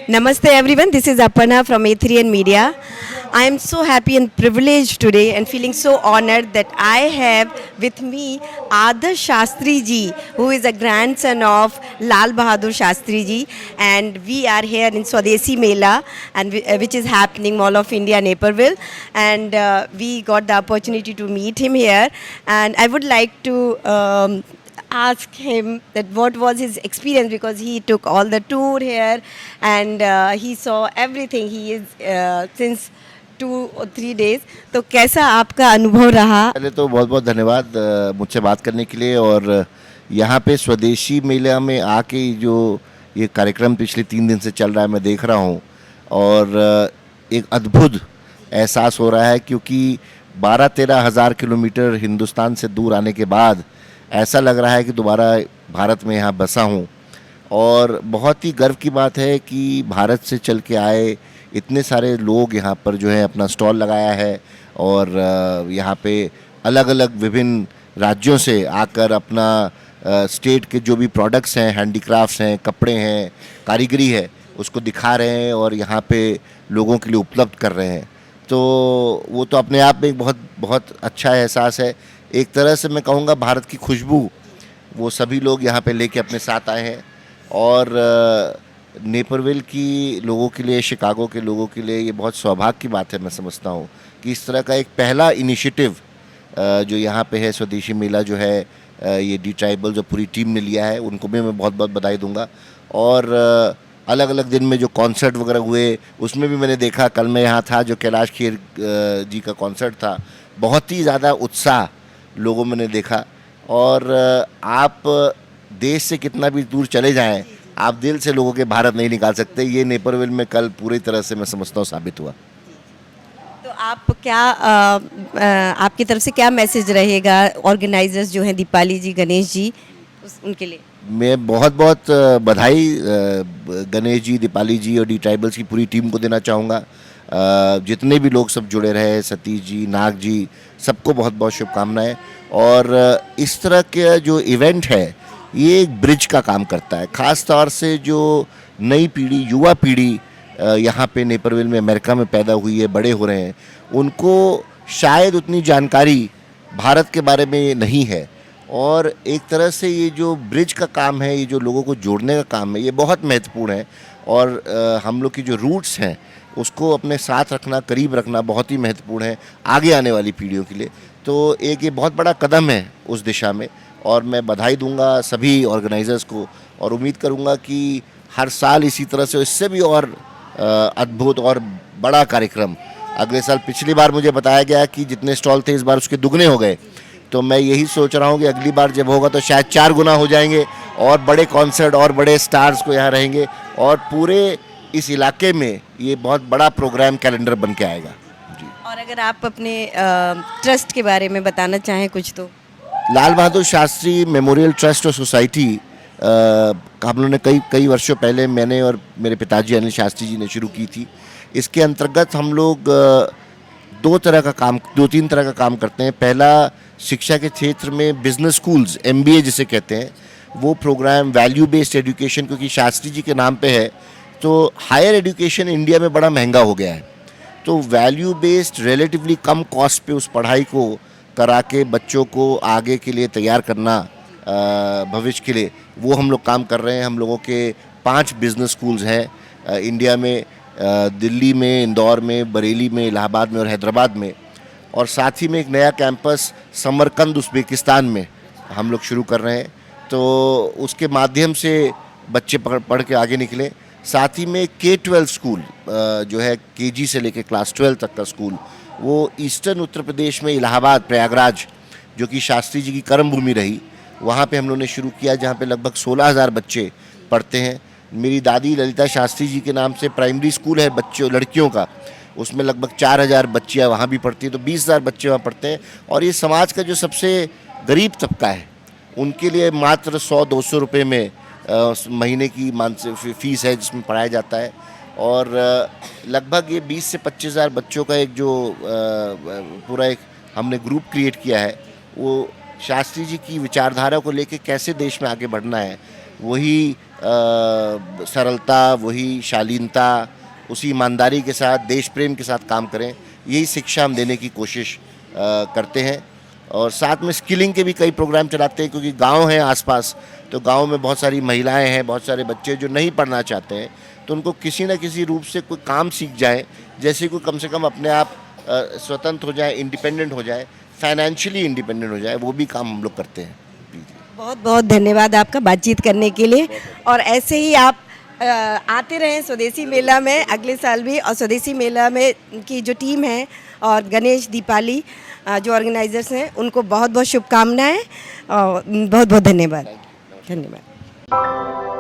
Namaste everyone, this is Aparna from A3N Media. I am so happy and privileged today and feeling so honored that I have with me Adarsh Shastri ji, who is a grandson of Lal Bahadur Shastri ji, and we are here in Swadeshi Mela, and which is happening Mall of India, Naperville, and we got the opportunity to meet him here, and I would like to ask him that what was his experience, because he took all the tour here and he saw everything. He is since 2 or 3 days. तो कैसा आपका अनुभव रहा? पहले तो बहुत बहुत धन्यवाद मुझसे बात करने के लिए। और यहाँ पे स्वदेशी मेला में आके जो ये कार्यक्रम पिछले 3 दिन से चल रहा है मैं देख रहा हूँ, और एक अद्भुत एहसास हो रहा है, क्योंकि 12-13 हज़ार किलोमीटर हिंदुस्तान से दूर आने के बाद ऐसा लग रहा है कि दोबारा भारत में यहाँ बसा हूँ। और बहुत ही गर्व की बात है कि भारत से चल के आए इतने सारे लोग यहाँ पर जो है अपना स्टॉल लगाया है, और यहाँ पे अलग अलग विभिन्न राज्यों से आकर अपना स्टेट के जो भी प्रोडक्ट्स हैं, हैंडीक्राफ्ट्स हैं, कपड़े हैं, कारीगरी है, उसको दिखा रहे हैं और यहाँ पे लोगों के लिए उपलब्ध कर रहे हैं। तो वो तो अपने आप में एक बहुत बहुत अच्छा एहसास है। एक तरह से मैं कहूँगा भारत की खुशबू वो सभी लोग यहाँ पे लेके अपने साथ आए हैं। और नेपरविल की लोगों के लिए, शिकागो के लोगों के लिए ये बहुत सौभाग्य की बात है, मैं समझता हूँ कि इस तरह का एक पहला इनिशिएटिव जो यहाँ पे है, स्वदेशी मेला जो है, ये डी ट्राइबल जो पूरी टीम ने लिया है, उनको भी मैं बहुत बहुत बधाई दूंगा। और अलग अलग दिन में जो कॉन्सर्ट वगैरह हुए उसमें भी मैंने देखा, कल मैं यहाँ था, जो कैलाश खेर जी का कॉन्सर्ट था, बहुत ही ज़्यादा उत्साह लोगों में ने देखा। और आप देश से कितना भी दूर चले जाएं, आप दिल से लोगों के भारत नहीं निकाल सकते। ये नेपरविल में कल पूरी तरह से मैं समझता हूँ साबित हुआ। तो आप क्या आपकी तरफ से क्या मैसेज रहेगा ऑर्गेनाइजर्स जो हैं, दीपाली जी, गणेश जी, उनके लिए? मैं बहुत बहुत बधाई गणेश जी, दीपाली जी और डी ट्राइबल्स की पूरी टीम को देना चाहूँगा। जितने भी लोग सब जुड़े रहे, सतीश जी, नाग जी, सबको बहुत बहुत शुभकामनाएं। और इस तरह के जो इवेंट है ये एक ब्रिज का काम करता है, ख़ास तौर से जो नई पीढ़ी, युवा पीढ़ी यहाँ पे नेपरविल में, अमेरिका में पैदा हुई है, बड़े हो रहे हैं, उनको शायद उतनी जानकारी भारत के बारे में नहीं है। और एक तरह से ये जो ब्रिज का काम है, ये जो लोगों को जोड़ने का काम है, ये बहुत महत्वपूर्ण है। और हम लोग की जो रूट्स हैं उसको अपने साथ रखना, करीब रखना बहुत ही महत्वपूर्ण है आगे आने वाली पीढ़ियों के लिए। तो एक ये बहुत बड़ा कदम है उस दिशा में, और मैं बधाई दूंगा सभी ऑर्गेनाइजर्स को, और उम्मीद करूंगा कि हर साल इसी तरह से, इससे भी और अद्भुत और बड़ा कार्यक्रम अगले साल। पिछली बार मुझे बताया गया कि जितने स्टॉल थे इस बार उसके दुगने हो गए, तो मैं यही सोच रहा हूँ कि अगली बार जब होगा तो शायद 4 गुना हो जाएंगे, और बड़े कॉन्सर्ट और बड़े स्टार्स को यहाँ रहेंगे, और पूरे इस इलाके में ये बहुत बड़ा प्रोग्राम कैलेंडर बन के आएगा जी। और अगर आप अपने ट्रस्ट के बारे में बताना चाहें कुछ तो? लाल बहादुर शास्त्री मेमोरियल ट्रस्ट और सोसाइटी हम लोगों ने कई वर्षों पहले मैंने और मेरे पिताजी अनिल शास्त्री जी ने शुरू की थी। इसके अंतर्गत हम लोग 2-3 तरह का काम करते हैं। पहला, शिक्षा के क्षेत्र में बिजनेस स्कूल्स, MBA जिसे कहते हैं, वो प्रोग्राम वैल्यू बेस्ड एजुकेशन, क्योंकि शास्त्री जी के नाम पे है, तो हायर एजुकेशन इंडिया में बड़ा महंगा हो गया है, तो वैल्यू बेस्ड रिलेटिवली कम कॉस्ट पे उस पढ़ाई को करा के बच्चों को आगे के लिए तैयार करना, भविष्य के लिए, वो हम लोग काम कर रहे हैं। हम लोगों के 5 बिजनेस स्कूल्स हैं इंडिया में, दिल्ली में, इंदौर में, बरेली में, इलाहाबाद में और हैदराबाद में। और साथ ही में एक नया कैंपस समरकंद, उज़्बेकिस्तान में हम लोग शुरू कर रहे हैं, तो उसके माध्यम से बच्चे पढ़ के आगे निकलें। साथ ही में K-12 स्कूल जो है, KG से लेकर क्लास 12 तक का स्कूल, वो ईस्टर्न उत्तर प्रदेश में इलाहाबाद, प्रयागराज, जो कि शास्त्री जी की कर्म भूमि रही, वहाँ पे हम लोगों ने शुरू किया, जहाँ पे लगभग 16,000 बच्चे पढ़ते हैं। मेरी दादी ललिता शास्त्री जी के नाम से प्राइमरी स्कूल है बच्चों, लड़कियों का, उसमें लगभग 4,000 बच्चियाँ वहाँ भी पढ़ती हैं, तो 20,000 बच्चे वहाँ पढ़ते हैं। और ये समाज का जो सबसे गरीब तबका है, उनके लिए मात्र 100-200 रुपये में महीने की मानसिक फ़ीस है जिसमें पढ़ाया जाता है। और लगभग ये 20 से 25,000 बच्चों का एक जो पूरा एक हमने ग्रुप क्रिएट किया है, वो शास्त्री जी की विचारधारा को लेके कैसे देश में आगे बढ़ना है, वही सरलता, वही शालीनता, उसी ईमानदारी के साथ, देश प्रेम के साथ काम करें, यही शिक्षा हम देने की कोशिश करते हैं। और साथ में स्किलिंग के भी कई प्रोग्राम चलाते हैं, क्योंकि गांव हैं आसपास, तो गांव में बहुत सारी महिलाएं हैं, बहुत सारे बच्चे जो नहीं पढ़ना चाहते हैं, तो उनको किसी न किसी रूप से कोई काम सीख जाए, जैसे कोई कम से कम अपने आप स्वतंत्र हो जाए, इंडिपेंडेंट हो जाए, फाइनेंशियली इंडिपेंडेंट हो जाए, वो भी काम हम लोग करते हैं। बहुत बहुत धन्यवाद आपका बातचीत करने के लिए, और ऐसे ही आप आते रहें स्वदेशी मेला में अगले साल भी। और स्वदेशी मेला में की जो टीम है और गणेश दीपाली जो ऑर्गेनाइजर्स हैं, उनको बहुत बहुत शुभकामनाएं और बहुत बहुत धन्यवाद। धन्यवाद।